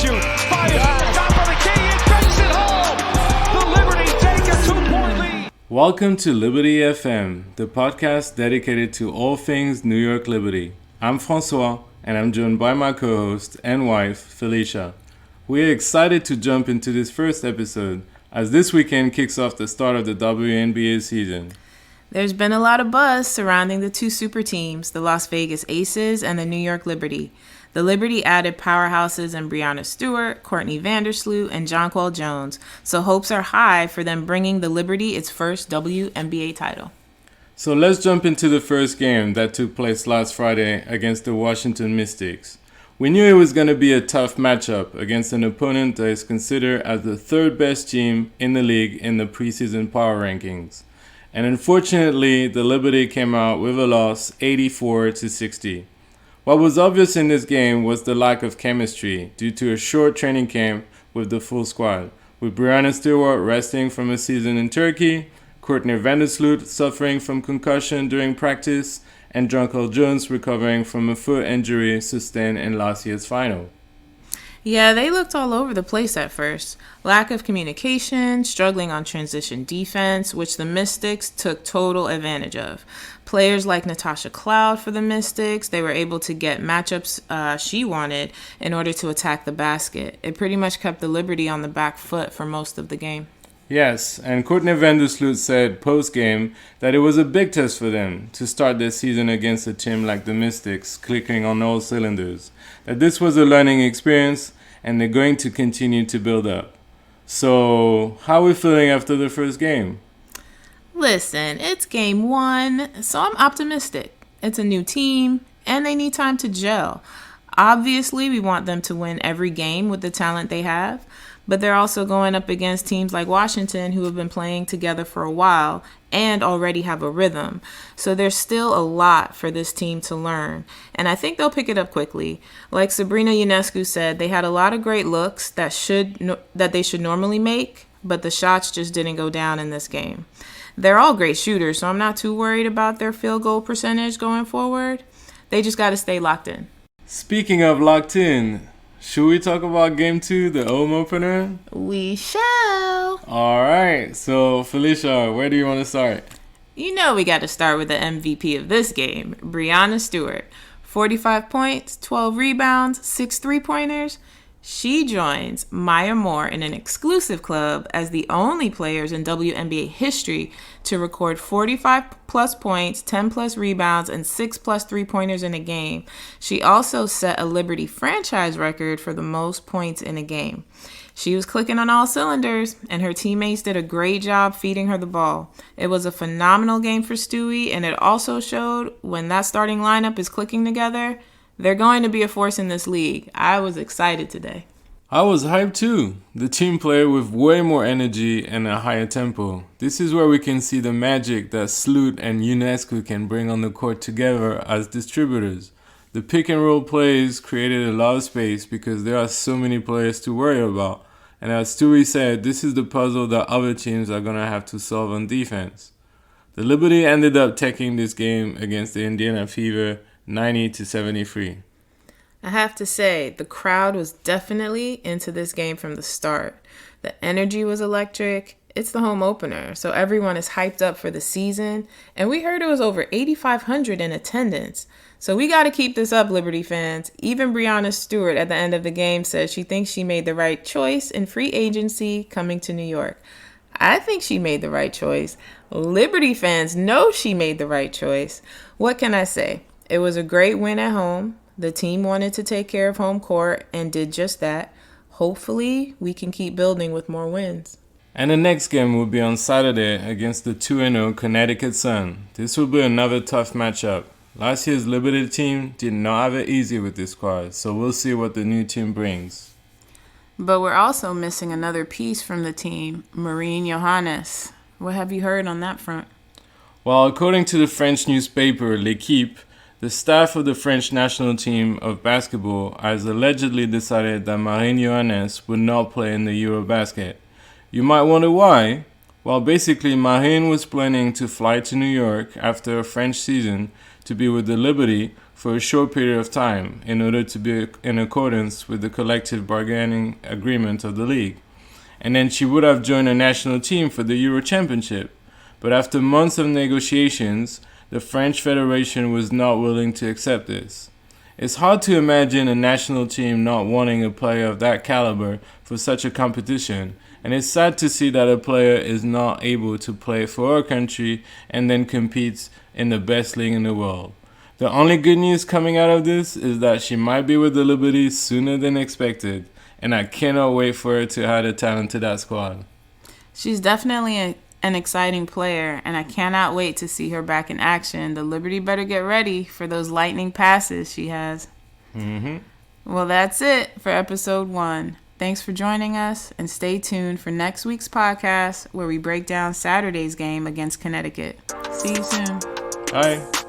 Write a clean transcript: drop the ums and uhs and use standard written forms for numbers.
shoot. Fires from the top of the key and banks it home. The Liberty take a 2-point lead. Welcome to Liberty FM, the podcast dedicated to all things New York Liberty. I'm Francois, and I'm joined by my co-host and wife, Felicia. We're excited to jump into this first episode, as this weekend kicks off the start of the WNBA season. There's been a lot of buzz surrounding the two super teams, the Las Vegas Aces and the New York Liberty. The Liberty added powerhouses in Breanna Stewart, Courtney Vandersloot, and Jonquel Jones, so hopes are high for them bringing the Liberty its first WNBA title. So let's jump into the first game that took place last Friday against the Washington Mystics. We knew it was going to be a tough matchup against an opponent that is considered as the third best team in the league in the preseason power rankings. And unfortunately, the Liberty came out with a loss 84-60. What was obvious in this game was the lack of chemistry due to a short training camp with the full squad, with Breanna Stewart resting from a season in Turkey, Courtney Vandersloot suffering from concussion during practice, and Jonquel Jones recovering from a foot injury sustained in last year's final. Yeah, they looked all over the place at first. Lack of communication, struggling on transition defense, which the Mystics took total advantage of. Players like Natasha Cloud for the Mystics, they were able to get matchups she wanted in order to attack the basket. It pretty much kept the Liberty on the back foot for most of the game. Yes, and Courtney Vandersloot said post-game that it was a big test for them to start their season against a team like the Mystics, clicking on all cylinders. That this was a learning experience, and they're going to continue to build up. So, how are we feeling after the first game? Listen, it's game one, so I'm optimistic. It's a new team, and they need time to gel. Obviously, we want them to win every game with the talent they have, but they're also going up against teams like Washington who have been playing together for a while and already have a rhythm. So there's still a lot for this team to learn, and I think they'll pick it up quickly. Like Sabrina Ionescu said, they had a lot of great looks that they should normally make, but the shots just didn't go down in this game. They're all great shooters, so I'm not too worried about their field goal percentage going forward. They just got to stay locked in. Speaking of locked in, should we talk about Game 2, the home opener? We shall. All right. So, Felicia, where do you want to start? You know we got to start with the MVP of this game, Breanna Stewart. 45 points, 12 rebounds, 6 three-pointers. She joins Maya Moore in an exclusive club as the only players in WNBA history to record 45-plus points, 10-plus rebounds, and 6-plus three-pointers in a game. She also set a Liberty franchise record for the most points in a game. She was clicking on all cylinders, and her teammates did a great job feeding her the ball. It was a phenomenal game for Stewie, and it also showed when that starting lineup is clicking together, they're going to be a force in this league. I was excited today. I was hyped too. The team played with way more energy and a higher tempo. This is where we can see the magic that Sloot and Ionescu can bring on the court together as distributors. The pick and roll plays created a lot of space because there are so many players to worry about. And as Stewie said, this is the puzzle that other teams are going to have to solve on defense. The Liberty ended up taking this game against the Indiana Fever 90-73. I have to say, the crowd was definitely into this game from the start. The energy was electric. It's the home opener, so everyone is hyped up for the season. And we heard it was over 8,500 in attendance. So we got to keep this up, Liberty fans. Even Breanna Stewart at the end of the game said she thinks she made the right choice in free agency coming to New York. I think she made the right choice. Liberty fans know she made the right choice. What can I say? It was a great win at home. The team wanted to take care of home court and did just that. Hopefully, we can keep building with more wins. And the next game will be on Saturday against the 2-0 Connecticut Sun. This will be another tough matchup. Last year's Liberty team did not have it easy with this squad, so we'll see what the new team brings. But we're also missing another piece from the team, Marine Johannes. What have you heard on that front? Well, according to the French newspaper L'Équipe, the staff of the French national team of basketball has allegedly decided that Marine Johannes would not play in the Eurobasket. You might wonder why. Well, basically, Marine was planning to fly to New York after a French season to be with the Liberty for a short period of time in order to be in accordance with the collective bargaining agreement of the league. And then she would have joined a national team for the Euro Championship. But after months of negotiations, the French Federation was not willing to accept this. It's hard to imagine a national team not wanting a player of that caliber for such a competition, and it's sad to see that a player is not able to play for our country and then competes in the best league in the world. The only good news coming out of this is that she might be with the Liberty sooner than expected, and I cannot wait for her to add a talent to that squad. She's definitely an exciting player, and I cannot wait to see her back in action. The Liberty better get ready for those lightning passes she has. Well, that's it for episode 1. Thanks for joining us, and stay tuned for next week's podcast where we break down Saturday's game against Connecticut. See you soon. Bye.